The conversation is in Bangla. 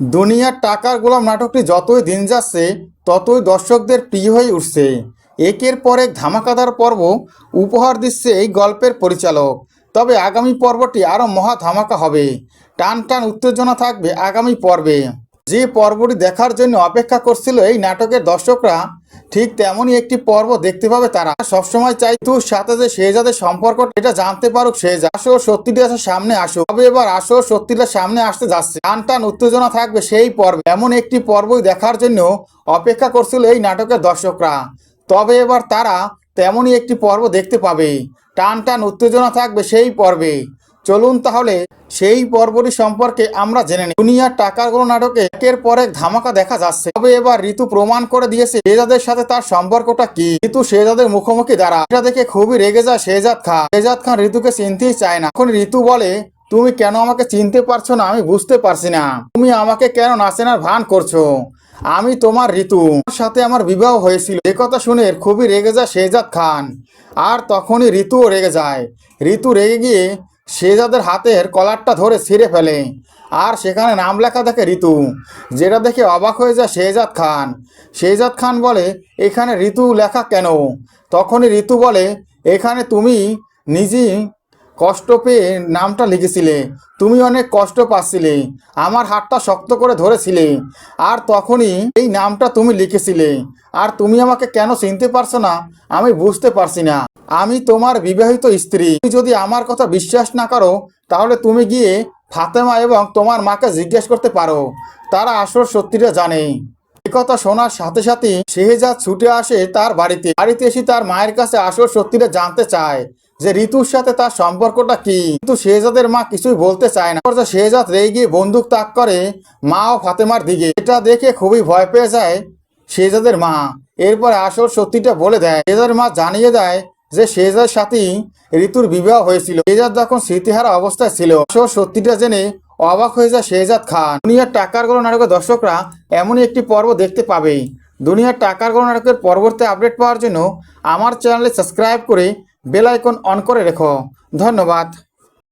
দুনিয়ার টাকার গোলাম নাটকটি যতই দিন যাচ্ছে ততই দর্শকদের প্রিয় হয়ে উঠছে। একের পর এক ধামাকাদার পর্ব উপহার দিচ্ছে এই গল্পের পরিচালক। তবে আগামী পর্বটি আরও মহা ধামাকা হবে। টান টান উত্তেজনা থাকবে আগামী পর্বে। যে পর্বটি দেখার জন্য অপেক্ষা করছিল এই নাটকের দর্শকরা, ঠিক তেমনই একটি পর্ব দেখতে পাবে তারা। সবসময় চাই তুর সাথে যে শেহজাদের সম্পর্ক এটা জানতে পারুক শেহজাদ। আসো সত্যিটা সামনে আসো। তবে এবার আসো সত্যিটা সামনে আসতে যাচ্ছে। টান টান উত্তেজনা থাকবে সেই পর্ব। এমন একটি পর্বই দেখার জন্য অপেক্ষা করছিল এই নাটকের দর্শকরা। তবে এবার তারা তেমনই একটি পর্ব দেখতে পাবে। টান টান উত্তেজনা থাকবে সেই পর্বে। চলুন তাহলে সেই পর্বটি সম্পর্কে আমরা জেনে নিই। দুনিয়ার টাকার গোল নাটকে একের পর এক ধামাকা দেখা যাচ্ছে। তবে এবার ঋতু প্রমাণ করে দিয়েছে শেহজাদের সাথে তার সম্পর্কটা কি। ঋতু শেহজাদের মুখোমুখি দাঁড়া। এটা দেখে খুবই রেগে যায় শেহজাদ খান। শেহজাদ খান ঋতুকে চিনতেই চায় না। এখন ঋতু বলে, তুমি কেন আমাকে চিনতে পারছো না আমি বুঝতে পারছি না। তুমি আমাকে কেন না চেনার ভান করছো? আমি তোমার ঋতু, আমার সাথে আমার বিবাহ হয়েছিল। এ কথা শুনে খুবই রেগে যায় শেহজাদ খান। আর তখনই ঋতুও রেগে যায়। ঋতু রেগে গিয়ে শেহজাদের হাতের কলারটা ধরে ছিঁড়ে ফেলে। আর সেখানে নাম লেখা থাকে ঋতু, যেটা দেখে অবাক হয়ে যায় শেহজাদ খান। শেহজাদ খান বলে, এখানে ঋতু লেখা কেন? তখনই ঋতু বলে, এখানে তুমি নিজেই কষ্ট পেয়ে নামটা লিখেছিলে। তুমি অনেক কষ্ট পাচ্ছিলে, আমার হাতটা শক্ত করে ধরেছিলে, আর তখনই এই নামটা তুমি লিখেছিলে। আর তুমি আমাকে কেন চিনতে পারছো না আমি বুঝতে পারছি না। আমি তোমার বিবাহিত স্ত্রী। তুমি যদি আমার কথা বিশ্বাস না করো তাহলে তুমি গিয়ে ফাতেমা এবং তোমার মাকে জিজ্ঞেস করতে পারো, তারা আসল সত্যিটা জানে। কথা শোনার সাথে সাথে শেহজাদ ছুটে আসে তার বাড়িতে। এসে তার মায়ের কাছে আসল সত্যিটা জানতে চায় যে ঋতুর সাথে তার সম্পর্কটা কি। কিন্তু শেহজাদের মা কিছুই বলতে চায় না। শেহজাদ রেগে গিয়ে বন্দুক তাক করে মা ও ফাতেমার দিকে। এটা দেখে খুবই ভয় পেয়ে যায় শেহজাদের মা। এরপর আসল সত্যিটা বলে দেয়। শেহজাদের মা জানিয়ে দেয় যে শেহজাদের সাথেই ঋতুর বিবাহ হয়েছিল। শেহজাদ যখন স্মৃতিহারা অবস্থায় ছিল। আসল সত্যিটা জেনে অবাক হয়ে যায় শেহজাদ খান। দুনিয়ার টাকার গোল নাটকের দর্শকরা এমনই একটি পর্ব দেখতে পাবে। দুনিয়ার টাকার গোল নাটকের পরবর্তী আপডেট পাওয়ার জন্য আমার চ্যানেলে সাবস্ক্রাইব করে বেল আইকন অন করে রেখো। ধন্যবাদ।